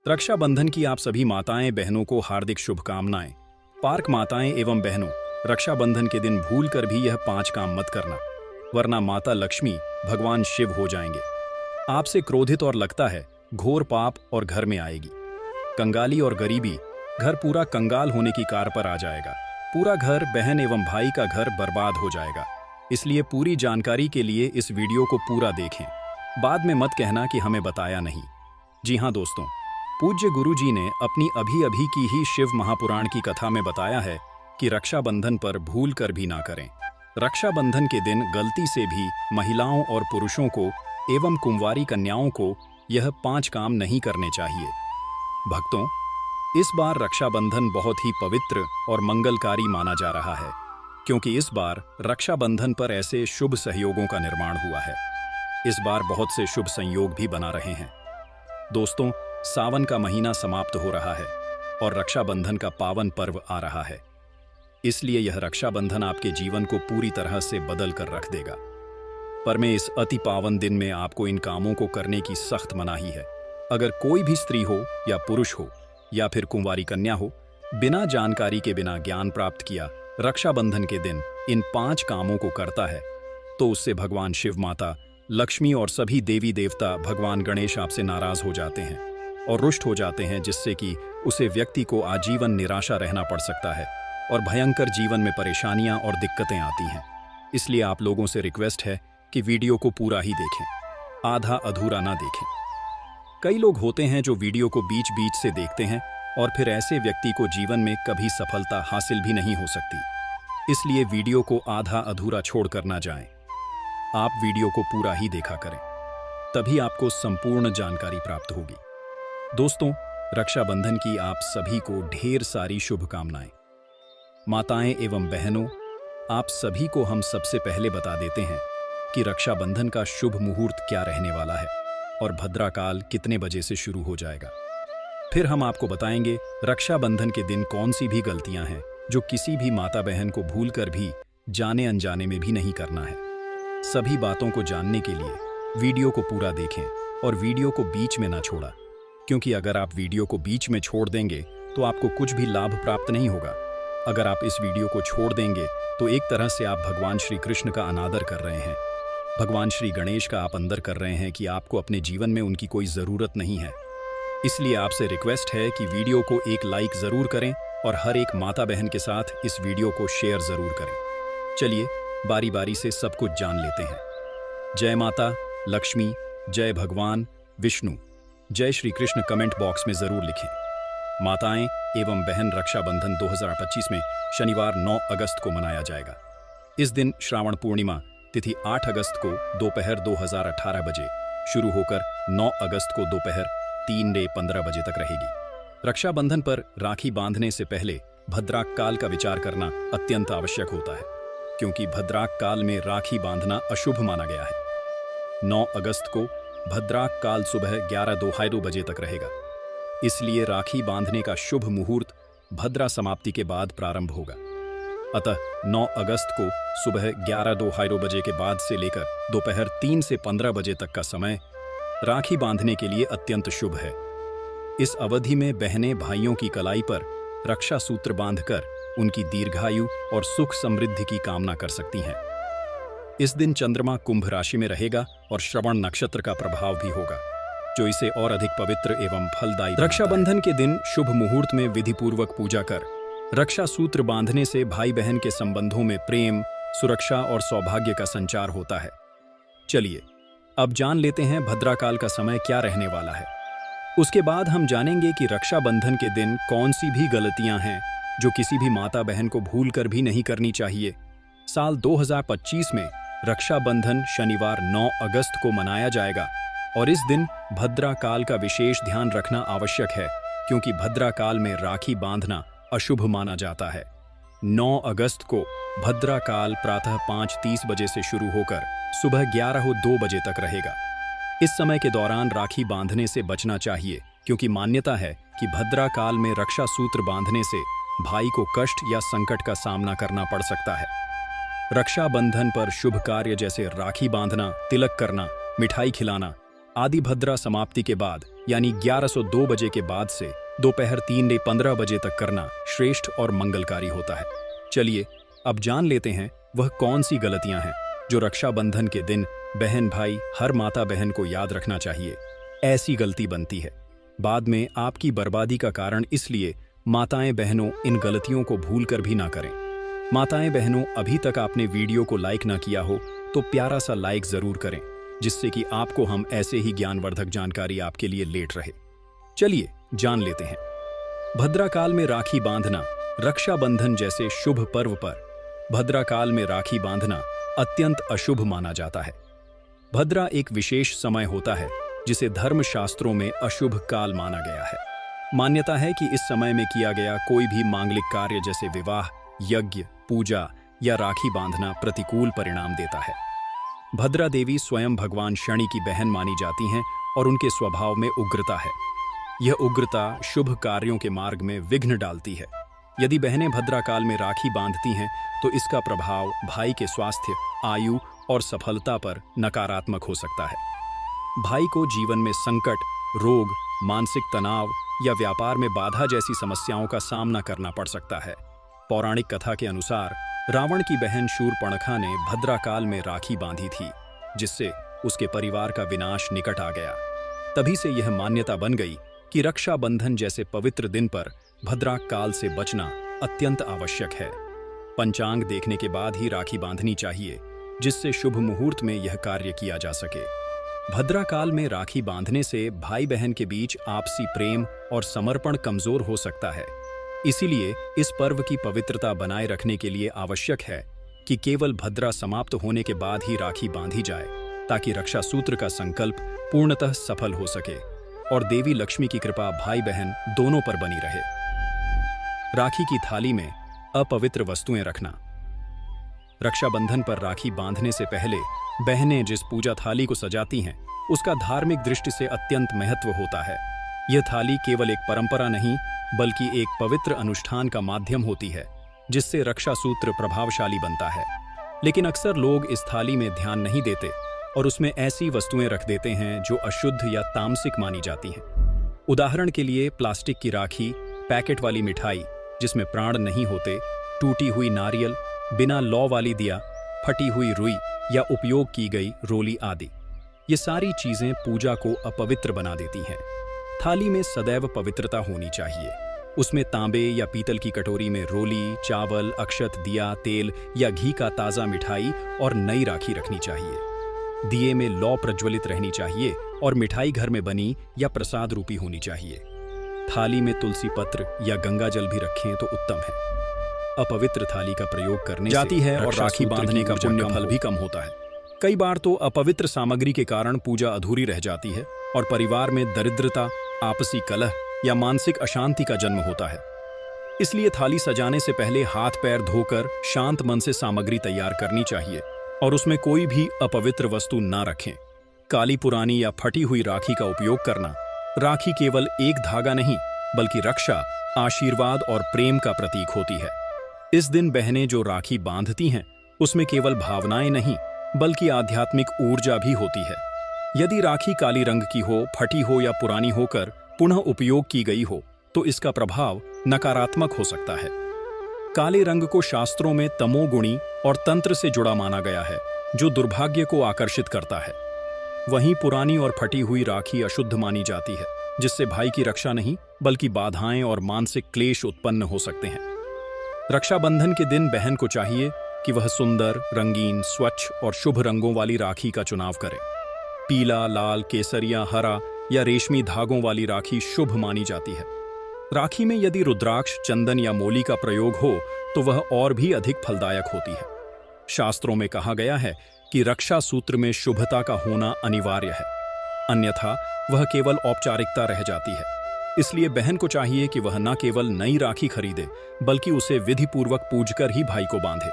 रक्षाबंधन की आप सभी माताएं बहनों को हार्दिक शुभकामनाएं। पार्क माताएं एवं बहनों, रक्षाबंधन के दिन भूल कर भी यह 5 काम मत करना, वरना माता लक्ष्मी भगवान शिव हो जाएंगे। आपसे क्रोधित और लगता है घोर पाप और घर में आएगी कंगाली और गरीबी। घर पूरा कंगाल होने की कार पर आ जाएगा। पूरा घर, बहन एवं भाई का घर बर्बाद हो जाएगा। इसलिए पूरी जानकारी के लिए इस वीडियो को पूरा देखें। बाद में मत कहना कि हमें बताया नहीं। जी हाँ दोस्तों, पूज्य गुरु जी ने अपनी अभी अभी की ही शिव महापुराण की कथा में बताया है कि रक्षाबंधन पर भूल कर भी ना करें। रक्षाबंधन के दिन गलती से भी महिलाओं और पुरुषों को एवं कुंवारी कन्याओं को यह 5 काम नहीं करने चाहिए। भक्तों, इस बार रक्षाबंधन बहुत ही पवित्र और मंगलकारी माना जा रहा है, क्योंकि इस बार रक्षाबंधन पर ऐसे शुभ सहयोगों का निर्माण हुआ है। इस बार बहुत से शुभ संयोग भी बना रहे हैं। दोस्तों, सावन का महीना समाप्त हो रहा है और रक्षाबंधन का पावन पर्व आ रहा है। इसलिए यह रक्षाबंधन आपके जीवन को पूरी तरह से बदल कर रख देगा। पर मैं इस अति पावन दिन में आपको इन कामों को करने की सख्त मनाही है। अगर कोई भी स्त्री हो या पुरुष हो या फिर कुंवारी कन्या हो, बिना जानकारी के, बिना ज्ञान प्राप्त किया रक्षाबंधन के दिन इन 5 कामों को करता है, तो उससे भगवान शिव, माता लक्ष्मी और सभी देवी देवता, भगवान गणेश आपसे नाराज हो जाते हैं और रुष्ट हो जाते हैं, जिससे कि उसे व्यक्ति को आजीवन निराशा रहना पड़ सकता है और भयंकर जीवन में परेशानियां और दिक्कतें आती हैं। इसलिए आप लोगों से रिक्वेस्ट है कि वीडियो को पूरा ही देखें, आधा अधूरा ना देखें। कई लोग होते हैं जो वीडियो को बीच बीच से देखते हैं और फिर ऐसे व्यक्ति को जीवन में कभी सफलता हासिल भी नहीं हो सकती। इसलिए वीडियो को आधा अधूरा छोड़कर ना जाएं। आप वीडियो को पूरा ही देखा करें, तभी आपको संपूर्ण जानकारी प्राप्त होगी। दोस्तों, रक्षाबंधन की आप सभी को ढेर सारी शुभकामनाएं। माताएं एवं बहनों, आप सभी को हम सबसे पहले बता देते हैं कि रक्षाबंधन का शुभ मुहूर्त क्या रहने वाला है और भद्राकाल कितने बजे से शुरू हो जाएगा। फिर हम आपको बताएंगे रक्षाबंधन के दिन कौन सी भी गलतियां हैं जो किसी भी माता बहन को भूल कर भी, जाने अनजाने में भी नहीं करना है। सभी बातों को जानने के लिए वीडियो को पूरा देखें और वीडियो को बीच में ना छोड़ा, क्योंकि अगर आप वीडियो को बीच में छोड़ देंगे तो आपको कुछ भी लाभ प्राप्त नहीं होगा। अगर आप इस वीडियो को छोड़ देंगे तो एक तरह से आप भगवान श्री कृष्ण का अनादर कर रहे हैं, भगवान श्री गणेश का आप अंदर कर रहे हैं कि आपको अपने जीवन में उनकी कोई ज़रूरत नहीं है। इसलिए आपसे रिक्वेस्ट है कि वीडियो को एक लाइक ज़रूर करें और हर एक माता बहन के साथ इस वीडियो को शेयर ज़रूर करें। चलिए बारी बारी से सब कुछ जान लेते हैं। जय माता लक्ष्मी, जय भगवान विष्णु, जय श्री कृष्ण कमेंट बॉक्स में ज़रूर लिखें। माताएं एवं बहन, रक्षाबंधन 2025 में शनिवार 9 अगस्त को मनाया जाएगा। इस दिन श्रावण पूर्णिमा तिथि 8 अगस्त को दोपहर 2018 बजे शुरू होकर 9 अगस्त को दोपहर 3:15 बजे तक रहेगी। रक्षाबंधन पर राखी बांधने से पहले भद्राक काल का विचार करना अत्यंत आवश्यक होता है, क्योंकि भद्राक काल में राखी बांधना अशुभ माना गया है। 9 अगस्त को भद्राक काल सुबह 11:02 बजे तक रहेगा। इसलिए राखी बांधने का शुभ मुहूर्त भद्रा समाप्ति के बाद प्रारंभ होगा। अतः 9 अगस्त को सुबह 11:02 बजे के बाद से लेकर दोपहर 3 से 15 बजे तक का समय राखी बांधने के लिए अत्यंत शुभ है। इस अवधि में बहनें भाइयों की कलाई पर रक्षा सूत्र बांधकर उनकी दीर्घायु और सुख समृद्धि की कामना कर सकती हैं। इस दिन चंद्रमा कुंभ राशि में रहेगा और श्रवण नक्षत्र का प्रभाव भी होगा, जो इसे और अधिक पवित्र एवं फलदायी। रक्षाबंधन के दिन शुभ मुहूर्त में विधि पूर्वक पूजा कर रक्षा सूत्र बांधने से भाई बहन के संबंधों में प्रेम, सुरक्षा और सौभाग्य का संचार होता है। चलिए अब जान लेते हैं भद्राकाल का समय क्या रहने वाला है। उसके बाद हम जानेंगे कि रक्षाबंधन के दिन कौन सी भी गलतियां हैं जो किसी भी माता बहन को भूल कर भी नहीं करनी चाहिए। साल 2025 में रक्षाबंधन शनिवार 9 अगस्त को मनाया जाएगा और इस दिन भद्रा काल का विशेष ध्यान रखना आवश्यक है, क्योंकि भद्रा काल में राखी बांधना अशुभ माना जाता है। 9 अगस्त को भद्रा काल प्रातः 5:30 बजे से शुरू होकर सुबह 11:02 बजे तक रहेगा। इस समय के दौरान राखी बांधने से बचना चाहिए, क्योंकि मान्यता है कि भद्रा काल में रक्षा सूत्र बांधने से भाई को कष्ट या संकट का सामना करना पड़ सकता है। रक्षाबंधन पर शुभ कार्य जैसे राखी बांधना, तिलक करना, मिठाई खिलाना आदि भद्रा समाप्ति के बाद यानी 1102 बजे के बाद से दोपहर 3:15 बजे तक करना श्रेष्ठ और मंगलकारी होता है। चलिए अब जान लेते हैं वह कौन सी गलतियां हैं जो रक्षाबंधन के दिन बहन भाई हर माता बहन को याद रखना चाहिए। ऐसी गलती बनती है बाद में आपकी बर्बादी का कारण, इसलिए माताएं बहनों इन गलतियों को भूल कर भी ना करें। माताएं बहनों, अभी तक आपने वीडियो को लाइक ना किया हो तो प्यारा सा लाइक जरूर करें, जिससे कि आपको हम ऐसे ही ज्ञानवर्धक जानकारी आपके लिए लेट रहे। चलिए जान लेते हैं। भद्राकाल में राखी बांधना। रक्षाबंधन जैसे शुभ पर्व पर भद्राकाल में राखी बांधना अत्यंत अशुभ माना जाता है। भद्रा एक विशेष समय होता है जिसे धर्मशास्त्रों में अशुभ काल माना गया है। मान्यता है कि इस समय में किया गया कोई भी मांगलिक कार्य जैसे विवाह, यज्ञ, पूजा या राखी बांधना प्रतिकूल परिणाम देता है। भद्रा देवी स्वयं भगवान शनि की बहन मानी जाती हैं और उनके स्वभाव में उग्रता है। यह उग्रता शुभ कार्यों के मार्ग में विघ्न डालती है। यदि बहनें भद्राकाल में राखी बांधती हैं तो इसका प्रभाव भाई के स्वास्थ्य, आयु और सफलता पर नकारात्मक हो सकता है। भाई को जीवन में संकट, रोग, मानसिक तनाव या व्यापार में बाधा जैसी समस्याओं का सामना करना पड़ सकता है। पौराणिक कथा के अनुसार रावण की बहन शूर्पणखा ने भद्राकाल में राखी बांधी थी, जिससे उसके परिवार का विनाश निकट आ गया। तभी से यह मान्यता बन गई कि रक्षाबंधन जैसे पवित्र दिन पर भद्राकाल से बचना अत्यंत आवश्यक है। पंचांग देखने के बाद ही राखी बांधनी चाहिए, जिससे शुभ मुहूर्त में यह कार्य किया जा सके। भद्राकाल में राखी बांधने से भाई बहन के बीच आपसी प्रेम और समर्पण कमजोर हो सकता है। इसीलिए इस पर्व की पवित्रता बनाए रखने के लिए आवश्यक है कि केवल भद्रा समाप्त होने के बाद ही राखी बांधी जाए, ताकि रक्षा सूत्र का संकल्प पूर्णतः सफल हो सके और देवी लक्ष्मी की कृपा भाई बहन दोनों पर बनी रहे। राखी की थाली में अपवित्र वस्तुएं रखना। रक्षाबंधन पर राखी बांधने से पहले बहनें जिस पूजा थाली को सजाती हैं, उसका धार्मिक दृष्टि से अत्यंत महत्व होता है। यह थाली केवल एक परंपरा नहीं, बल्कि एक पवित्र अनुष्ठान का माध्यम होती है, जिससे रक्षा सूत्र प्रभावशाली बनता है। लेकिन अक्सर लोग इस थाली में ध्यान नहीं देते और उसमें ऐसी वस्तुएं रख देते हैं जो अशुद्ध या तामसिक मानी जाती हैं। उदाहरण के लिए प्लास्टिक की राखी, पैकेट वाली मिठाई जिसमें प्राण नहीं होते, टूटी हुई नारियल, बिना लौ वाली दिया, फटी हुई रुई या उपयोग की गई रोली आदि। ये सारी चीजें पूजा को अपवित्र बना देती हैं। थाली में सदैव पवित्रता होनी चाहिए। उसमें तांबे या पीतल की कटोरी में रोली, चावल, अक्षत, दिया, तेल या घी का ताज़ा मिठाई और नई राखी रखनी चाहिए। दिए में लौ प्रज्वलित रहनी चाहिए और मिठाई घर में बनी या प्रसाद रूपी होनी चाहिए। थाली में तुलसी पत्र या गंगा जल भी रखें तो उत्तम है। अपवित्र थाली का प्रयोग करने जाती है और राखी बांधने का पुण्य फल भी कम होता है। कई बार तो अपवित्र सामग्री के कारण पूजा अधूरी रह जाती है और परिवार में दरिद्रता, आपसी कलह या मानसिक अशांति का जन्म होता है। इसलिए थाली सजाने से पहले हाथ पैर धोकर शांत मन से सामग्री तैयार करनी चाहिए और उसमें कोई भी अपवित्र वस्तु ना रखें। काली, पुरानी या फटी हुई राखी का उपयोग करना। राखी केवल एक धागा नहीं, बल्कि रक्षा, आशीर्वाद और प्रेम का प्रतीक होती है। इस दिन बहनें जो राखी बांधती हैं, उसमें केवल भावनाएं नहीं, बल्कि आध्यात्मिक ऊर्जा भी होती है। यदि राखी काली रंग की हो, फटी हो या पुरानी होकर पुनः उपयोग की गई हो, तो इसका प्रभाव नकारात्मक हो सकता है। काले रंग को शास्त्रों में तमोगुणी और तंत्र से जुड़ा माना गया है, जो दुर्भाग्य को आकर्षित करता है। वहीं पुरानी और फटी हुई राखी अशुद्ध मानी जाती है, जिससे भाई की रक्षा नहीं, बल्कि बाधाएं और मानसिक क्लेश उत्पन्न हो सकते हैं। रक्षाबंधन के दिन बहन को चाहिए कि वह सुंदर, रंगीन, स्वच्छ और शुभ रंगों वाली राखी का चुनाव करे। पीला, लाल, केसरिया, हरा या रेशमी धागों वाली राखी शुभ मानी जाती है। राखी में यदि रुद्राक्ष, चंदन या मोली का प्रयोग हो तो वह और भी अधिक फलदायक होती है। शास्त्रों में कहा गया है कि रक्षा सूत्र में शुभता का होना अनिवार्य है, अन्यथा वह केवल औपचारिकता रह जाती है। इसलिए बहन को चाहिए कि वह न केवल नई राखी खरीदे, बल्कि उसे विधिपूर्वक पूजकर ही भाई को बांधे।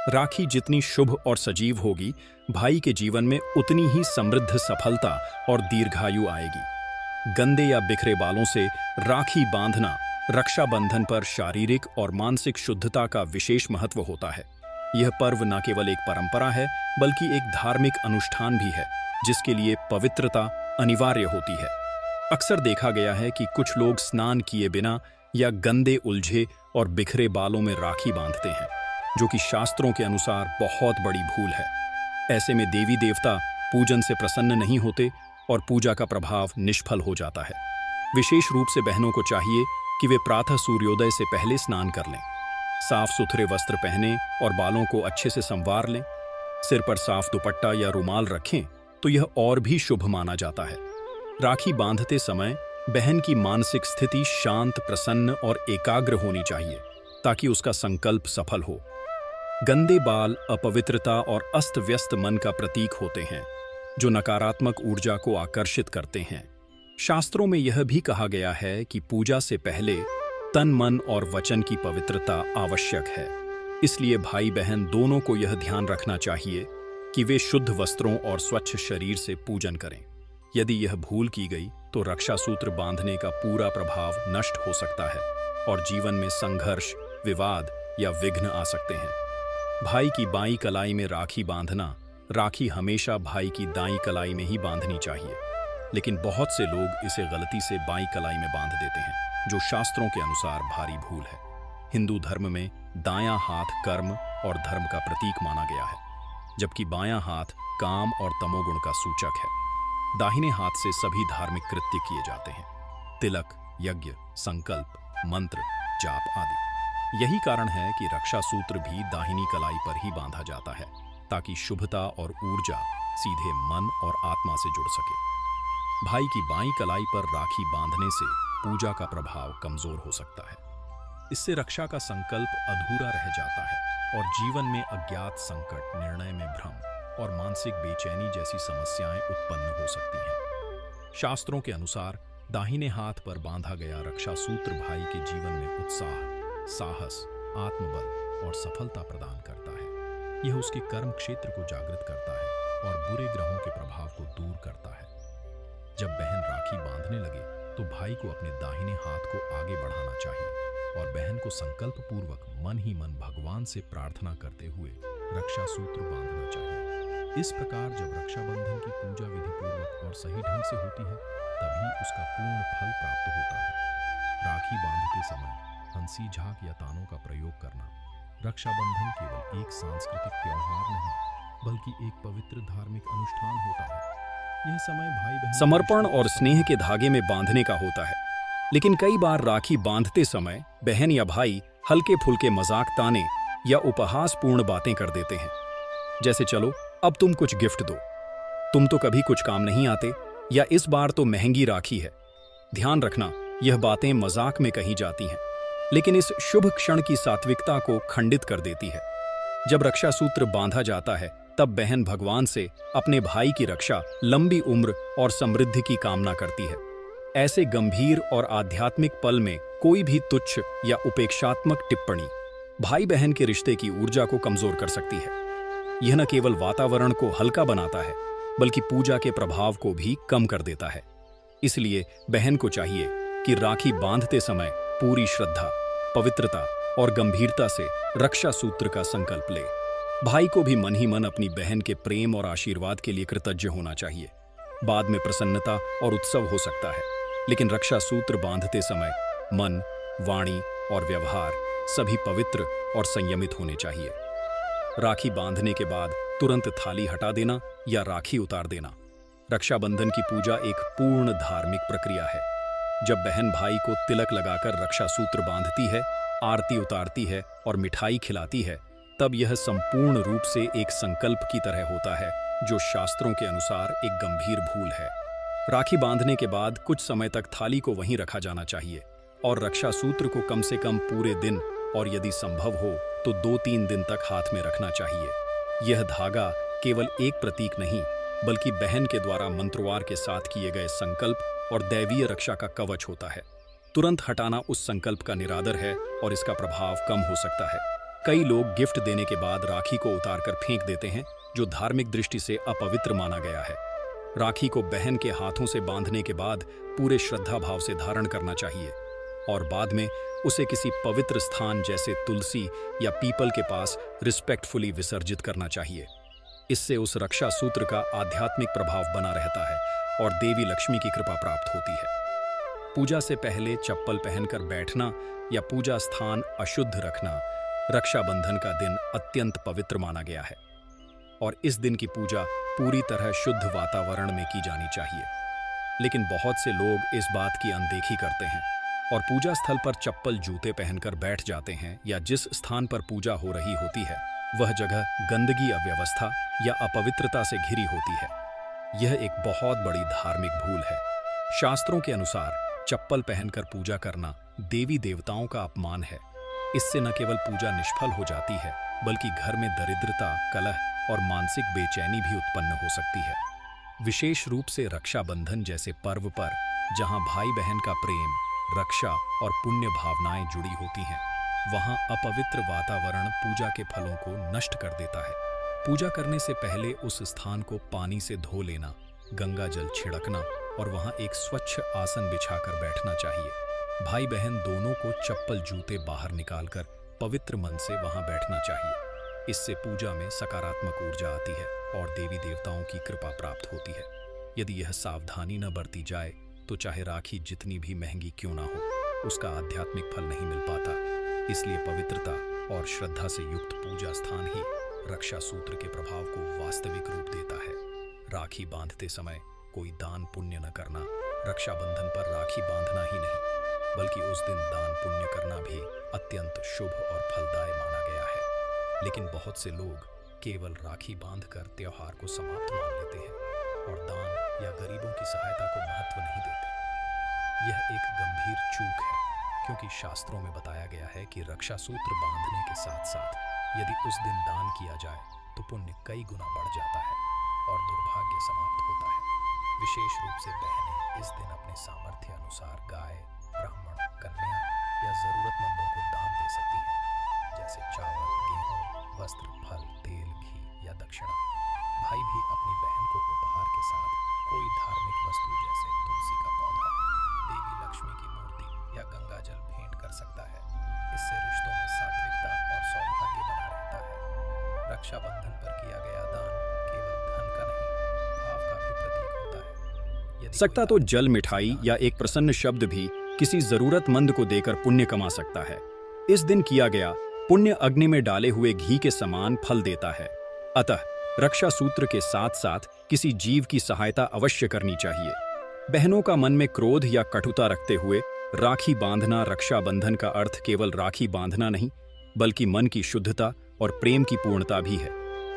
राखी जितनी शुभ और सजीव होगी, भाई के जीवन में उतनी ही समृद्ध सफलता और दीर्घायु आएगी। गंदे या बिखरे बालों से राखी बांधना रक्षाबंधन पर शारीरिक और मानसिक शुद्धता का विशेष महत्व होता है। यह पर्व न केवल एक परंपरा है, बल्कि एक धार्मिक अनुष्ठान भी है, जिसके लिए पवित्रता, अनिवार्य होती है। अक्सर देखा गया है कि कुछ लोग स्नान किए बिना या गंदे उलझे और बिखरे बालों में राखी बांधते हैं, जो कि शास्त्रों के अनुसार बहुत बड़ी भूल है। ऐसे में देवी देवता पूजन से प्रसन्न नहीं होते और पूजा का प्रभाव निष्फल हो जाता है। विशेष रूप से बहनों को चाहिए कि वे प्रातः सूर्योदय से पहले स्नान कर लें, साफ सुथरे वस्त्र पहनें और बालों को अच्छे से संवार लें। सिर पर साफ दुपट्टा या रुमाल रखें तो यह और भी शुभ माना जाता है। राखी बांधते समय बहन की मानसिक स्थिति शांत, प्रसन्न और एकाग्र होनी चाहिए ताकि उसका संकल्प सफल हो। गंदे बाल अपवित्रता और अस्त व्यस्त मन का प्रतीक होते हैं, जो नकारात्मक ऊर्जा को आकर्षित करते हैं। शास्त्रों में यह भी कहा गया है कि पूजा से पहले तन, मन और वचन की पवित्रता आवश्यक है। इसलिए भाई बहन दोनों को यह ध्यान रखना चाहिए कि वे शुद्ध वस्त्रों और स्वच्छ शरीर से पूजन करें। यदि यह भूल की गई तो रक्षा सूत्र बांधने का पूरा प्रभाव नष्ट हो सकता है और जीवन में संघर्ष, विवाद या विघ्न आ सकते हैं। भाई की बाईं कलाई में राखी बांधना। राखी हमेशा भाई की दाईं कलाई में ही बांधनी चाहिए, लेकिन बहुत से लोग इसे गलती से बाईं कलाई में बांध देते हैं, जो शास्त्रों के अनुसार भारी भूल है। हिंदू धर्म में दायां हाथ कर्म और धर्म का प्रतीक माना गया है, जबकि बायां हाथ काम और तमोगुण का सूचक है। दाहिने हाथ से सभी धार्मिक कृत्य किए जाते हैं, तिलक, यज्ञ, संकल्प, मंत्र, जाप आदि। यही कारण है कि रक्षा सूत्र भी दाहिनी कलाई पर ही बांधा जाता है, ताकि शुभता और ऊर्जा सीधे मन और आत्मा से जुड़ सके। भाई की बाईं कलाई पर राखी बांधने से पूजा का प्रभाव कमजोर हो सकता है। इससे रक्षा का संकल्प अधूरा रह जाता है और जीवन में अज्ञात संकट, निर्णय में भ्रम और मानसिक बेचैनी जैसी समस्याएं उत्पन्न हो सकती हैं। शास्त्रों के अनुसार दाहिने हाथ पर बांधा गया रक्षा सूत्र भाई के जीवन में उत्साह, साहस, आत्मबल और सफलता प्रदान करता है। यह उसके कर्म क्षेत्र को जागृत करता है और बुरे ग्रहों के प्रभाव को दूर करता है। जब बहन राखी बांधने लगे तो भाई को अपने दाहिने हाथ को आगे बढ़ाना चाहिए और बहन को संकल्प पूर्वक मन ही मन भगवान से प्रार्थना करते हुए रक्षा सूत्र बांधना चाहिए। इस प्रकार जब रक्षाबंधन की पूजा विधि पूर्वक और सही ढंग से होती है, तभी उसका पूर्ण फल प्राप्त होता है। राखी बांधते समय हंसी, झाग या तानों का प्रयोग करना। रक्षाबंधन केवल एक सांस्कृतिक त्योहार नहीं, बल्कि एक पवित्र धार्मिक अनुष्ठान होता है। यह समय भाई बहन समर्पण और स्नेह के धागे में बांधने का होता है। लेकिन कई बार राखी बांधते समय बहन या भाई हल्के फुल्के मजाक, ताने या उपहासपूर्ण बातें कर देते हैं, जैसे चलो अब तुम कुछ गिफ्ट दो, तुम तो कभी कुछ काम नहीं आते, या इस बार तो महंगी राखी है। ध्यान रखना, यह बातें मजाक में कही जाती हैं, लेकिन इस शुभ क्षण की सात्विकता को खंडित कर देती है। जब रक्षा सूत्र बांधा जाता है तब बहन भगवान से अपने भाई की रक्षा, लंबी उम्र और समृद्धि की कामना करती है। ऐसे गंभीर और आध्यात्मिक पल में कोई भी तुच्छ या उपेक्षात्मक टिप्पणी भाई बहन के रिश्ते की ऊर्जा को कमजोर कर सकती है। यह न केवल वातावरण को हल्का बनाता है, बल्कि पूजा के प्रभाव को भी कम कर देता है। इसलिए बहन को चाहिए कि राखी बांधते समय पूरी श्रद्धा, पवित्रता और गंभीरता से रक्षा सूत्र का संकल्प ले। भाई को भी मन ही मन अपनी बहन के प्रेम और आशीर्वाद के लिए कृतज्ञ होना चाहिए। बाद में प्रसन्नता और उत्सव हो सकता है, लेकिन रक्षा सूत्र बांधते समय मन, वाणी और व्यवहार सभी पवित्र और संयमित होने चाहिए। राखी बांधने के बाद तुरंत थाली हटा देना या राखी उतार देना। रक्षाबंधन की पूजा एक पूर्ण धार्मिक प्रक्रिया है। जब बहन भाई को तिलक लगाकर रक्षा सूत्र बांधती है, आरती उतारती है और मिठाई खिलाती है, तब यह संपूर्ण रूप से एक संकल्प की तरह होता है, जो शास्त्रों के अनुसार एक गंभीर भूल है। राखी बांधने के बाद कुछ समय तक थाली को वहीं रखा जाना चाहिए और रक्षा सूत्र को कम से कम पूरे दिन और यदि संभव हो तो 2-3 दिन तक हाथ में रखना चाहिए। यह धागा केवल एक प्रतीक नहीं, बल्कि बहन के द्वारा मंत्रवार के साथ किए गए संकल्प और दैवीय रक्षा का कवच होता है। तुरंत हटाना उस संकल्प का निरादर है और इसका प्रभाव कम हो सकता है। कई लोग गिफ्ट देने के बाद राखी को उतारकर फेंक देते हैं, जो धार्मिक दृष्टि से अपवित्र माना गया है। राखी को बहन के हाथों से बांधने के बाद पूरे श्रद्धा भाव से धारण करना चाहिए और बाद में उसे किसी पवित्र स्थान जैसे तुलसी या पीपल के पास रिस्पेक्टफुली विसर्जित करना चाहिए। इससे उस रक्षा सूत्र का आध्यात्मिक प्रभाव बना रहता है और देवी लक्ष्मी की कृपा प्राप्त होती है। पूजा से पहले चप्पल पहनकर बैठना या पूजा स्थान अशुद्ध रखना रक्षाबंधन का दिन अत्यंत पवित्र माना गया है और इस दिन की पूजा पूरी तरह शुद्ध वातावरण में की जानी चाहिए। लेकिन बहुत से लोग इस बात की अनदेखी करते हैं और पूजा स्थल पर चप्पल जूते पहनकर बैठ जाते हैं या जिस स्थान पर पूजा हो रही होती है वह जगह गंदगी, अव्यवस्था या अपवित्रता से घिरी होती है। यह एक बहुत बड़ी धार्मिक भूल है। शास्त्रों के अनुसार चप्पल पहनकर पूजा करना देवी देवताओं का अपमान है। इससे न केवल पूजा निष्फल हो जाती है बल्कि घर में दरिद्रता, कलह और मानसिक बेचैनी भी उत्पन्न हो सकती है। विशेष रूप से रक्षाबंधन जैसे पर्व पर जहां भाई बहन का प्रेम, रक्षा और पुण्य भावनाएं जुड़ी होती हैं, वहां अपवित्र वातावरण पूजा के फलों को नष्ट कर देता है। पूजा करने से पहले उस स्थान को पानी से धो लेना, गंगा जल छिड़कना और वहां एक स्वच्छ आसन बिछाकर बैठना चाहिए। भाई बहन दोनों को चप्पल जूते बाहर निकालकर पवित्र मन से वहां बैठना चाहिए। इससे पूजा में सकारात्मक ऊर्जा आती है और देवी देवताओं की कृपा प्राप्त होती है। यदि यह सावधानी न बरती जाए तो चाहे राखी जितनी भी महंगी क्यों ना हो, उसका आध्यात्मिक फल नहीं मिल पाता। इसलिए पवित्रता और श्रद्धा से युक्त पूजा स्थान ही रक्षा सूत्र के प्रभाव को वास्तविक रूप देता है। राखी बांधते समय कोई दान पुण्य न करना रक्षाबंधन पर राखी बांधना ही नहीं बल्कि उस दिन दान पुण्य करना भी अत्यंत शुभ और फलदायी माना गया है। लेकिन बहुत से लोग केवल राखी बांधकर त्योहार को समाप्त मान लेते हैं और दान या गरीबों की सहायता को महत्व नहीं देते। यह एक गंभीर चूक है क्योंकि शास्त्रों में बताया गया है कि रक्षा सूत्र बांधने के साथ साथ यदि उस दिन दान किया जाए तो पुण्य कई गुना बढ़ जाता है और दुर्भाग्य समाप्त होता है। विशेष रूप से बहनें इस दिन अपने सामर्थ्य अनुसार गाय, ब्राह्मण, कन्या या जरूरतमंदों को दान दे सकती हैं, जैसे चावल, गेहूं, वस्त्र, फल, तेल, घी या दक्षिणा। भाई भी अपनी बहन को उपहार के साथ कोई धार्मिक वस्तु जैसे तुलसी का पौधा, देवी लक्ष्मी की मूर्ति या गंगा जल भेंट कर सकता है। इससे रिश्तों में सात्विकता और सौभाग्य बना रहता है। रक्षाबंधन पर किया गया दान केवल धन का नहीं, भाव का भी प्रतीक होता है। सकता तो जल, मिठाई या एक प्रसन्न शब्द भी किसी जरूरतमंद को देकर पुण्य कमा सकता है। इस दिन किया गया पुण्य अग्नि में डाले हुए घी के समान फल देता है। अतः रक्षा सूत्र के साथ साथ किसी जीव की सहायता अवश्य करनी चाहिए। बहनों का मन में क्रोध या कटुता रखते हुए राखी बांधना रक्षाबंधन का अर्थ केवल राखी बांधना नहीं बल्कि मन की शुद्धता और प्रेम की पूर्णता भी है।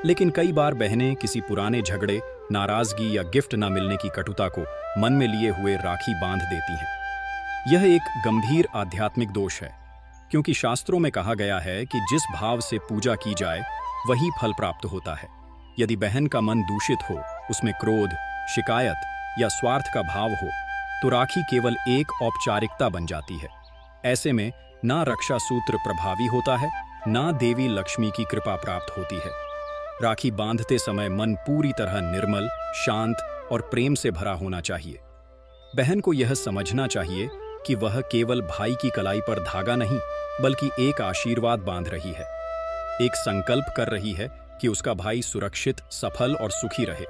लेकिन कई बार बहनें किसी पुराने झगड़े, नाराजगी या गिफ्ट न मिलने की कटुता को मन में लिए हुए राखी बांध देती हैं। यह एक गंभीर आध्यात्मिक दोष है क्योंकि शास्त्रों में कहा गया है कि जिस भाव से पूजा की जाए वही फल प्राप्त होता है। यदि बहन का मन दूषित हो, उसमें क्रोध, शिकायत या स्वार्थ का भाव हो, तो राखी केवल एक औपचारिकता बन जाती है। ऐसे में ना रक्षा सूत्र प्रभावी होता है, ना देवी लक्ष्मी की कृपा प्राप्त होती है। राखी बांधते समय मन पूरी तरह निर्मल, शांत और प्रेम से भरा होना चाहिए। बहन को यह समझना चाहिए कि वह केवल भाई की कलाई पर धागा नहीं बल्कि एक आशीर्वाद बांध रही है, एक संकल्प कर रही है कि उसका भाई सुरक्षित, सफल और सुखी रहे।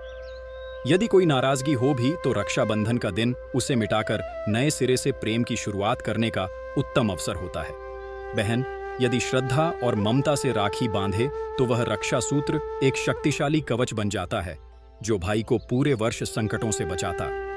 यदि कोई नाराजगी हो भी तो रक्षाबंधन का दिन उसे मिटाकर नए सिरे से प्रेम की शुरुआत करने का उत्तम अवसर होता है। बहन यदि श्रद्धा और ममता से राखी बांधे तो वह रक्षा सूत्र एक शक्तिशाली कवच बन जाता है जो भाई को पूरे वर्ष संकटों से बचाता